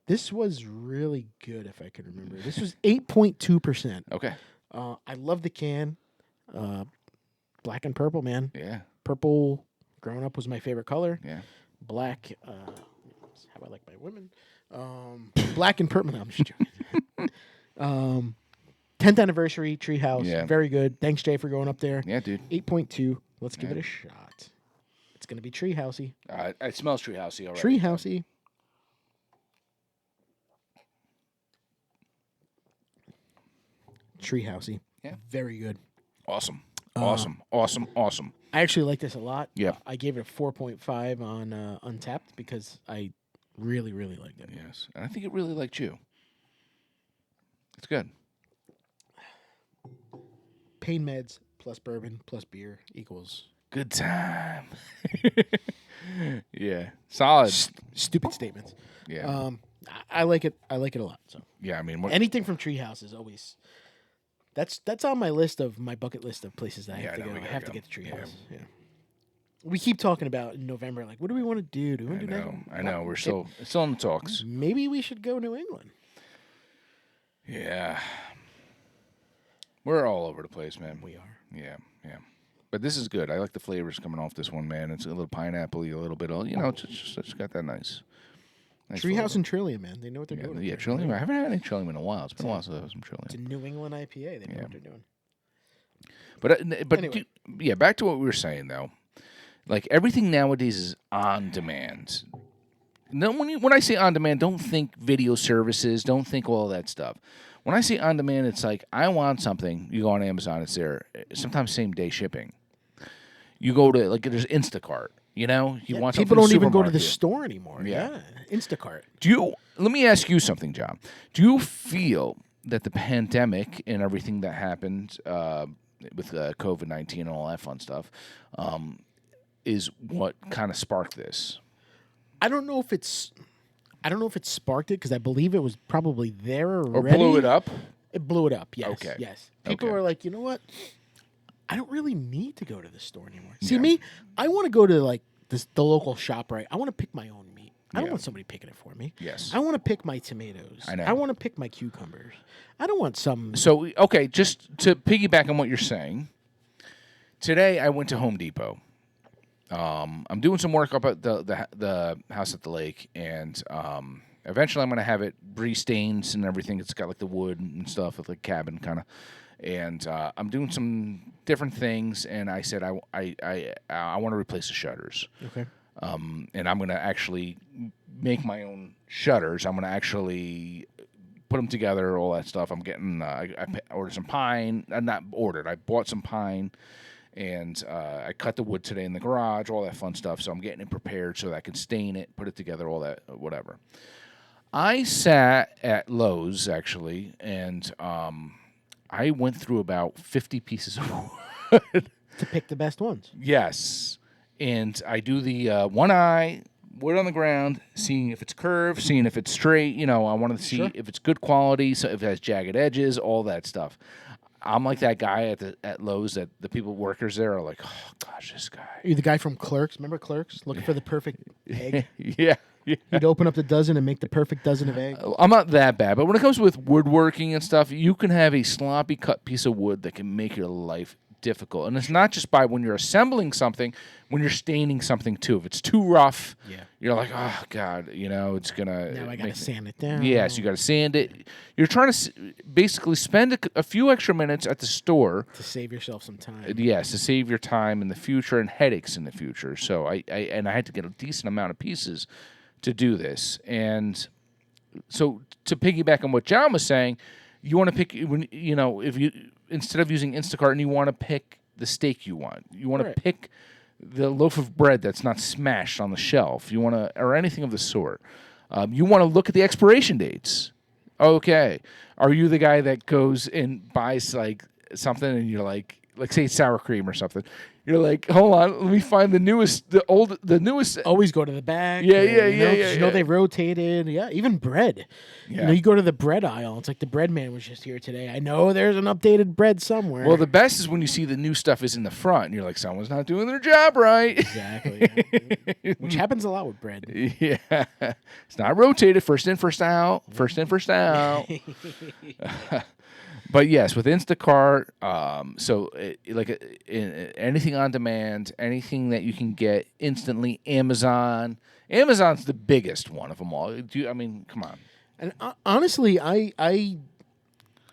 This was really good, if I can remember. This was 8.2%. Okay. I love the can. Black and purple, man. Yeah. Purple, growing up, was my favorite color. Yeah. Black, how I like my women. Black and purple. No, I'm just joking. 10th anniversary, Treehouse. Yeah. Very good. Thanks, Jay, for going up there. Yeah, dude. 8.2. Let's give it a shot. It's going to be Treehousey. It smells Treehousey already. Treehousey. Treehousey. Yeah. Very good. Awesome. Awesome. I actually like this a lot. Yeah. I gave it a 4.5 on Untapped because I really, really liked it. Yes, and I think it really liked you. It's good. Pain meds plus bourbon plus beer equals Good time. Yeah, solid. stupid statements. Yeah, I like it. I like it a lot. So yeah. I mean, anything from Treehouse is always that's on my list of my bucket list of places that I have to go. I have to get to Treehouse. Yeah. We keep talking about in November, like, what do we want to do? Do we want to do next? I know. We're still in the talks. Maybe we should go New England. Yeah, we're all over the place, man. We are. Yeah. But this is good. I like the flavors coming off this one, man. It's a little pineapple-y, a little bit of, it's got that nice Treehouse and Trillium, man. They know what they're doing. Yeah, Trillium. I haven't had any Trillium in a while. It's been a while since I had some Trillium. It's a New England IPA. They know what they're doing. But Anyway. back to what we were saying, though. Like, everything nowadays is on demand. No, when I say on demand, don't think video services. Don't think all that stuff. When I say on demand, it's like, I want something. You go on Amazon, it's there. Sometimes same-day shipping. You go to, like, there's Instacart. You want something people don't even go to the supermarket. store anymore. Yeah. Instacart. Let me ask you something, John. Do you feel that the pandemic and everything that happened with COVID-19 and all that fun stuff is what kind of sparked this? I don't know if it sparked it because I believe it was probably there Or already. blew it up? It blew it up. Yes. Okay. Yes. People Okay. were like, you know what? I don't really need to go to the store anymore. See me? I want to go to like the local shop. Right? I want to pick my own meat. I don't want somebody picking it for me. Yes. I want to pick my tomatoes. I know. I want to pick my cucumbers. I don't want some. So, okay, just to piggyback on what you're saying, today I went to Home Depot. I'm doing some work up at the house at the lake, and eventually I'm going to have it re-stained and everything. It's got like the wood and stuff with like cabin kind of. And I'm doing some different things, and I said I want to replace the shutters. Okay. And I'm going to actually make my own shutters. I'm going to actually put them together, all that stuff. I'm getting I ordered some pine. Not ordered. I bought some pine, and I cut the wood today in the garage, all that fun stuff. So I'm getting it prepared so that I can stain it, put it together, all that, whatever. I sat at Lowe's, actually, and I went through about 50 pieces of wood. To pick the best ones. Yes. And I do the one eye, wood on the ground, seeing if it's curved, seeing if it's straight. I want to see if it's good quality, so if it has jagged edges, all that stuff. I'm like that guy at Lowe's that the workers there are like, oh, gosh, this guy. Are you the guy from Clerks? Remember Clerks? Looking for the perfect egg? Yeah. You'd open up the dozen and make the perfect dozen of eggs. I'm not that bad, but when it comes with woodworking and stuff, you can have a sloppy cut piece of wood that can make your life difficult. And it's not just by when you're assembling something, when you're staining something too. If it's too rough, you're like, oh, God, it's going to... Now I got to sand it down. Yes, you got to sand it. You're trying to basically spend a few extra minutes at the store. To save yourself some time. Yes, to save your time in the future and headaches in the future. So I had to get a decent amount of pieces to do this. And so to piggyback on what John was saying, you want to pick, if you, instead of using Instacart, and you want to pick the steak you want. You want to pick the loaf of bread that's not smashed on the shelf. You want to, or anything of the sort. You want to look at the expiration dates. Okay. Are you the guy that goes and buys like something and you're like say sour cream or something? You're like, hold on, let me find the newest. Always go to the back. Yeah. You know they rotated. Yeah, even bread. Yeah. You go to the bread aisle. It's like the bread man was just here today. I know there's an updated bread somewhere. Well, the best is when you see the new stuff is in the front, and you're like, someone's not doing their job right. Exactly. Yeah. Which happens a lot with bread. Yeah, it's not rotated. First in, first out. First in, first out. But yes, with Instacart, anything on demand, anything that you can get instantly, Amazon's the biggest one of them all. Come on. And honestly, I'm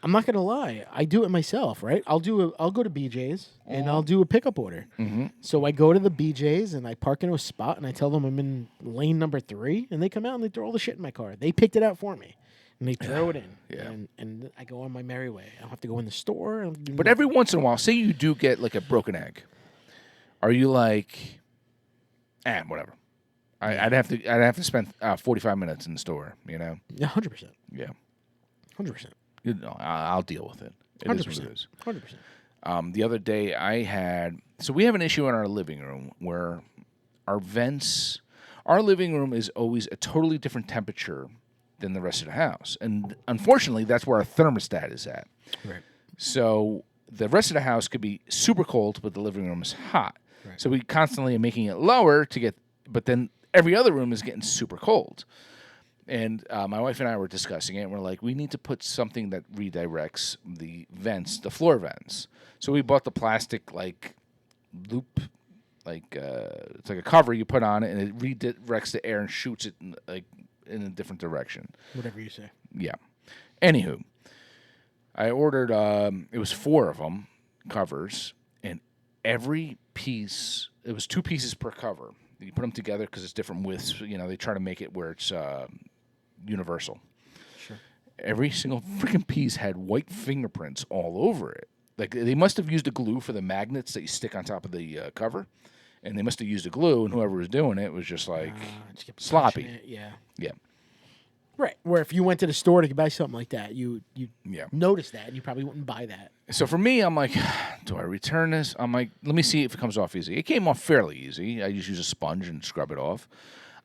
not gonna lie. I do it myself, right? I'll go to BJ's and I'll do a pickup order. Mm-hmm. So I go to the BJ's and I park into a spot and I tell them I'm in lane number 3, and they come out and they throw all the shit in my car. They picked it out for me. And they throw it in. Yeah. And I go on my merry way. I don't have to go in the store. But every once in a while, say you do get like a broken egg. Are you like, whatever? I'd have to spend 45 minutes in the store, you know? Yeah, 100%. Yeah. 100%. You know, I'll deal with it. It is what it is. 100%. The other day we have an issue in our living room where our living room is always a totally different temperature than the rest of the house. And unfortunately, that's where our thermostat is at. Right. So the rest of the house could be super cold, but the living room is hot. Right. So we constantly are making it lower but then every other room is getting super cold. And my wife and I were discussing it, and we're like, we need to put something that redirects the vents, the floor vents. So we bought the plastic, like, loop, like, it's like a cover you put on it, and it redirects the air and shoots it, in a different direction. Whatever you say. Yeah. Anywho, I ordered, it was 4 of them, covers, and every piece, it was 2 pieces per cover. You put them together because it's different widths. You know, they try to make it where it's universal. Sure. Every single freaking piece had white fingerprints all over it. Like, they must have used a glue for the magnets that you stick on top of the cover, and they must have used a glue, and whoever was doing it was just like sloppy. Yeah. Yeah. Right. Where if you went to the store to buy something like that, you Yeah. notice that, and you probably wouldn't buy that. So for me, I'm like, do I return this? I'm like, let me see if it comes off easy. It came off fairly easy. I just use a sponge and scrub it off.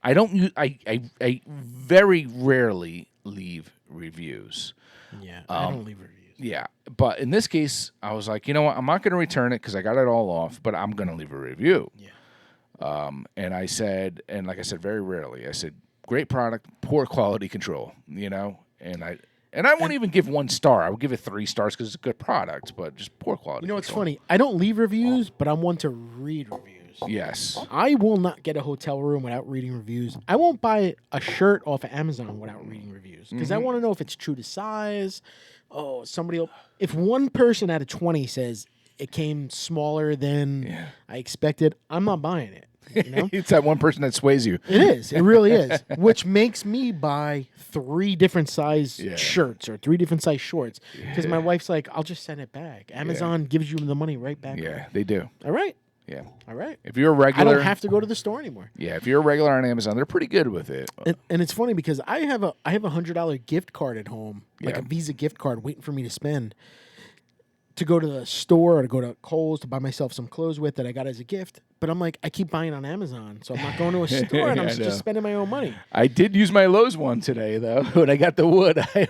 I don't use. I very rarely leave reviews. Yeah, I don't leave reviews. Yeah, but in this case, I was like, you know what? I'm not going to return it because I got it all off, but I'm going to leave a review. Yeah. And I said, and like I said, very rarely, I said, great product, poor quality control. You know, and I won't even give 1 star. I would give it 3 stars because it's a good product, but just poor quality. You know what's control. funny? I don't leave reviews, but I'm one to read reviews. Yes. I will not get a hotel room without reading reviews. I won't buy a shirt off of Amazon without reading reviews because I want to know if it's true to size. Oh, if one person out of 20 says it came smaller than I expected, I'm not buying it. You know? It's that one person that sways you. It is. It really is. Which makes me buy 3 different size shirts or 3 different size shorts because my wife's like, I'll just send it back. Amazon gives you the money right back. Yeah, they do. All right. Yeah. All right. If you're a regular, I don't have to go to the store anymore. Yeah, if you're a regular on Amazon, they're pretty good with it. And it's funny because I have a $100 gift card at home, like a Visa gift card waiting for me to spend to go to the store or to go to Kohl's to buy myself some clothes with that I got as a gift. But I'm like, I keep buying on Amazon, so I'm not going to a store and I'm just spending my own money. I did use my Lowe's one today, though. When I got the wood, I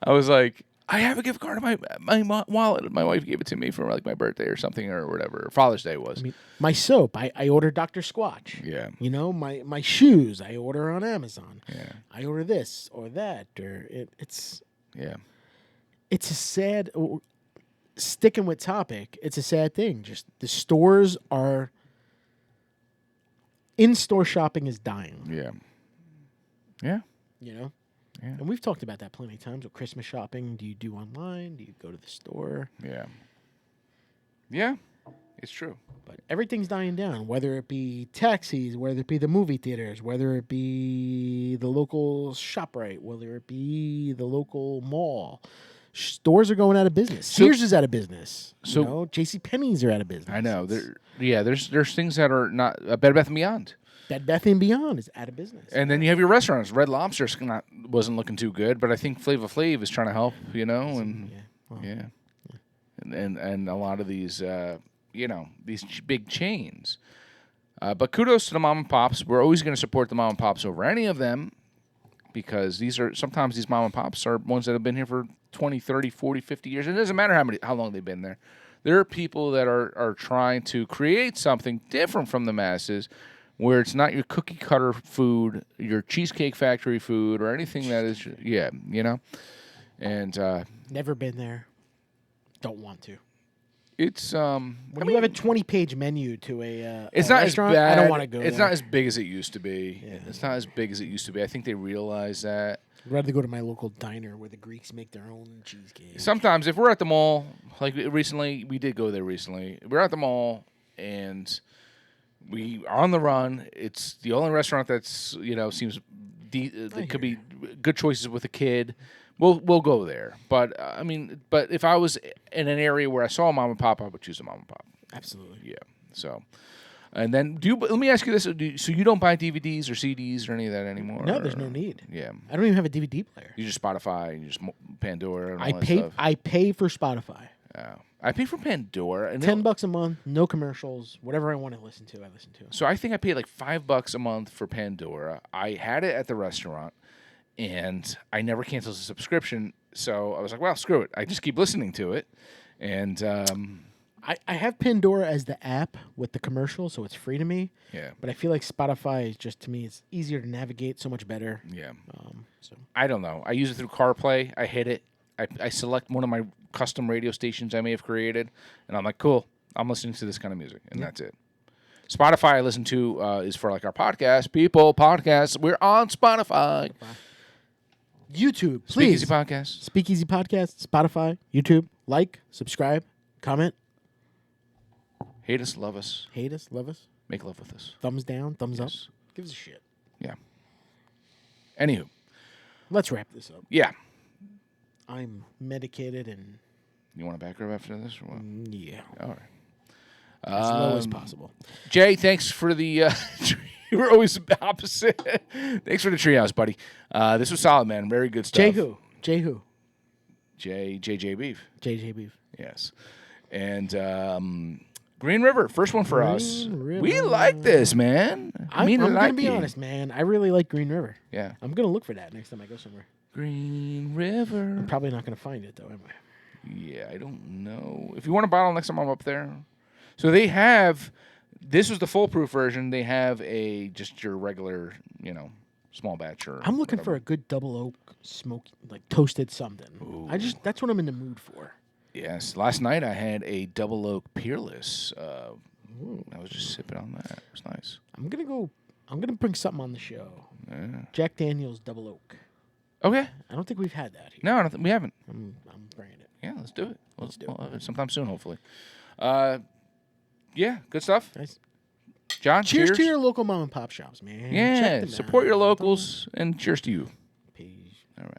was like, I have a gift card in my wallet. My wife gave it to me for like my birthday or something or whatever. Father's Day was. I mean, my soap, I ordered Dr. Squatch. Yeah. You know, my shoes, I order on Amazon. Yeah. I order this or that. Or it's a sad... Sticking with topic, it's a sad thing. Just the stores are... In-store shopping is dying. Yeah. Yeah. You know? Yeah. And we've talked about that plenty of times with Christmas shopping. Do you do online? Do you go to the store? Yeah. Yeah. It's true. But everything's dying down, whether it be taxis, whether it be the movie theaters, whether it be the local ShopRite, whether it be the local mall. Stores are going out of business. Sears is out of business. So, you know, JCPenney's are out of business. I know. There's things that are not Bed Bath & Beyond. Bed Bath & Beyond is out of business. And then you have your restaurants. Red Lobster wasn't looking too good, but I think Flava Flav is trying to help, you know, and and a lot of these, these big chains. But kudos to the mom and pops. We're always going to support the mom and pops over any of them because sometimes these mom and pops are ones that have been here for 20, 30, 40, 50 years. It doesn't matter how long they've been there. There are people that are trying to create something different from the masses where it's not your cookie cutter food, your Cheesecake Factory food, or anything that is, you know. And never been there. Don't want to. It's when you have a 20-page menu to a it's not restaurant, as bad. I don't want to go. It's there. not as big as it used to be. Yeah. It's not as big as it used to be. I think they realize that. I'd rather go to my local diner where the Greeks make their own cheesecake. Sometimes, if we're at the mall, like recently, we did go there recently. We're at the mall and we are on the run. It's the only restaurant that's seems it could be good choices with a kid, we'll go there. But I mean, but if I was in an area where I saw a mom and pop, I would choose a mom and pop. Absolutely. Yeah. So, and then let me ask you this: so you don't buy DVDs or CDs or any of that anymore? No, there's no need. Yeah. I don't even have a DVD player. You just Spotify, you just Pandora, and all I that pay. stuff. I pay for Spotify. I pay for Pandora. And $10 a month, no commercials. Whatever I want to listen to, I listen to. So I think I paid like $5 a month for Pandora. I had it at the restaurant, and I never canceled the subscription. So I was like, well, screw it. I just keep listening to it. And I have Pandora as the app with the commercials, so it's free to me. yeah. But I feel like Spotify is just, to me, it's easier to navigate, so much better. Yeah. So I don't know. I use it through CarPlay. I hit it. I select one of my custom radio stations I may have created, and I'm like, cool, I'm listening to this kind of music, and that's it. Spotify I listen to is for like our podcast. People, podcasts. We're on Spotify. YouTube, please. Speakeasy Podcast. Speakeasy Podcast, Spotify, YouTube. Like, subscribe, comment. Hate us, love us. Hate us, love us. Make love with us. Thumbs down, thumbs up. Yes. Give us a shit. Yeah. Anywho. Let's wrap this up. Yeah. I'm medicated and... You want a back rub after this or what? Yeah. All right. As low as possible. Jay, thanks for the... you were always the opposite. Thanks for the treehouse, buddy. This was solid, man. Very good stuff. Jay who? Jay who? JJ Beef. JJ Beef. Yes. And Green River, first one for us. River. We like this, man. I'm going to be honest, man. I really like Green River. Yeah. I'm going to look for that next time I go somewhere. Green River. I'm probably not going to find it, though, am I? Yeah, I don't know. If you want a bottle next time I'm up there. So they have, this was the foolproof version. They have just your regular, small batch or I'm looking whatever. for a good double oak smoke, like toasted something. Ooh. That's what I'm in the mood for. Yes. Last night I had a double oak peerless. I was just sipping on that. It was nice. I'm gonna bring something on the show. Yeah. Jack Daniel's double oak. Okay. I don't think we've had that here. No, I don't we haven't. I'm bringing it. Yeah, let's do it. Let's do it. We'll have it sometime soon, hopefully. Yeah, good stuff. Nice. John, Cheers to your local mom and pop shops, man. Yeah, Check them support out. your locals, and cheers to you. Peace. All right.